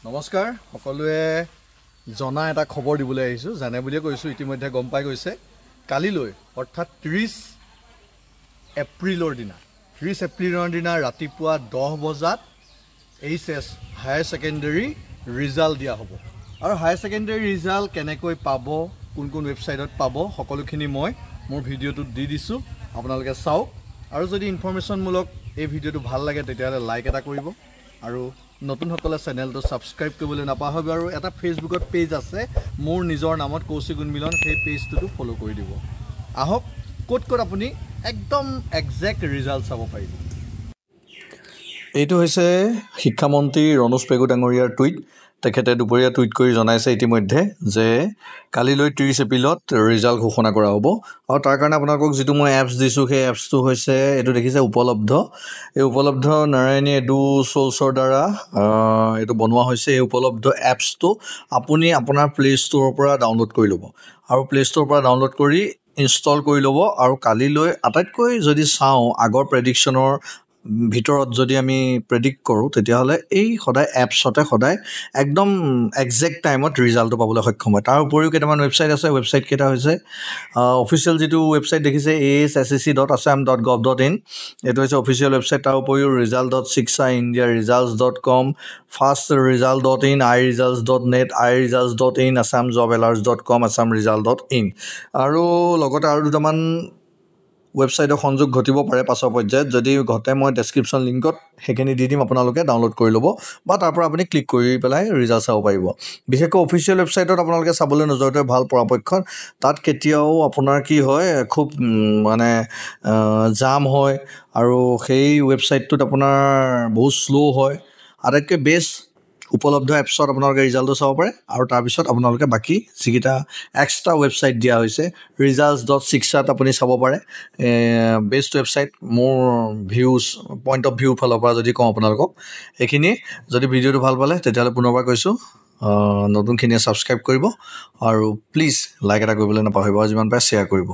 নমস্কাৰ সকলোৱে জনা এটা খবৰ দিবলৈ আহিছো জানে বুলিয়ে কৈছো ইতিমধ্যে গম পাই গৈছে কালিলৈ অৰ্থাৎ 30 এপ্ৰিলৰ দিনা ৰাতিপুৱা 10 বজাত এইচএছ হায়াৰ সেকেন্ডাৰী ৰিজাল্ট দিয়া হ'ব আৰু হায়াৰ সেকেন্ডাৰী ৰিজাল্ট কেনেকৈ পাব কোন কোন ৱেবছাইটত পাব সকলোখিনি মই মোৰ ভিডিঅ'টোত দি দিছো আপোনালোকে চাওক আৰু যদি ইনফৰমেশনমূলক এই ভিডিঅ'টো ভাল লাগে তেতিয়াহলে লাইক এটা কৰিব আৰু নতুন সকলে চেনেলটো সাবস্ক্ৰাইব কৰিবলৈ নাপাহৰিব আৰু এটা ফেসবুকত পেজ আছে মোৰ নিজৰ নামত কৌশিক উন্মিলন সেই পেজটো ফলো কৰি দিব আহক কোট আপুনি একদম এক্সাক্ট ৰিজাল্ট চাব পাৰিব এইটো হৈছে শিক্ষামন্ত্ৰী ৰনোজ পেগু ডাঙৰীয়াৰ টুইট তেখেতে দুপৰীয়া টুইট কৰি জনাইছে ইতিমধ্যে যে কালিলৈ 30 এপ্ৰিলত ৰিজাল্ট ঘোষণা কৰা হ'ব আৰু তাৰ কাৰণে আপোনালোকক যেটো মই এপছ দিছো সেই এপছটো হৈছে এটো দেখিছে উপলব্ধ এই উপলব্ধ নাৰায়ণী এডু সোলছৰ দ্বাৰা এটো বনোৱা হৈছে এই উপলব্ধ এপছটো আপুনি আপোনাৰ প্লে ষ্টৰৰ পৰা ডাউনলোড কৰি ল'ব আৰু প্লে ষ্টৰৰ পৰা ডাউনলোড কৰি ইনষ্টল কৰি ল'ব আৰু কালিলৈ আটাইতকৈ যদি চাও আগৰ প্ৰেডিকচনৰ ভিতৰত যদি আমি প্ৰেডিক্ট কৰো তেতিয়াহলে এই সদায় এপছতে সদায় একদম এক্সাক্ট টাইমত ৰিজাল্টটো পাবলৈ সক্ষম হয় তাৰ উপৰিও কেইটামান ৱেবছাইট আছে ৱেবছাইট কেইটা হৈছে অফিচিয়েল যেটো ৱেবছাইট দেখিছে assc.assam.gov.in এটো হৈছে অফিচিয়েল ৱেবছাইট তাৰ উপৰিও result.shikshaindiaresults.com fastresult.in iresults.net iresults.in assamjobalerts.com assamresult.in আৰু লগতে আৰু দুটামান ৱেবছাইটৰ সংযোগ ঘটিব পাৰে পাছৰ পৰ্যায়ত যদি ঘটে মই ডেসক্ৰিপচন লিংকত হেখিনি দি দিম আপোনালোকে ডাউনলোড কৰি ল'ব বা তাৰ পৰা আপুনি ক্লিক কৰি পেলাই ৰিজাল্ট চাব পাৰিব বিশেষকৈ অফিচিয়েল ৱেবছাইটত আপোনালোকে চাবলৈ নজৰতে ভাল পৰাপক্ষত তাত কেতিয়াও আপোনাৰ কি হয় খুব মানে জাম হয় আৰু সেই ৱেবছাইটটোত আপোনাৰ বহুত স্লো হয় আটাইতকৈ বেষ্ট উপলব্ধ এপছত আপোনালোকে ৰিজাল্টটো চাব পাৰে আৰু তাৰ পিছত আপোনালোকে বাকি যিকিটা এক্সট্ৰা ৱেবছাইট দিয়া হৈছে results.shikshat আপুনি চাব পাৰে বেষ্ট ৱেবছাইট মোৰ ভিউজ পইণ্ট অফ ভিউ ফালৰ পৰা যদি কওঁ আপোনালোকক এখিনি যদি ভিডিঅ'টো ভাল পালে তেতিয়াহলে পুনৰবাৰ কৈছো নতুনখিনিয়ে সাবস্ক্ৰাইব কৰিব আৰু প্লিজ লাইক এটা কৰিবলৈ নাপাহৰিব আৰু যিমান পাৰে শ্বেয়াৰ কৰিব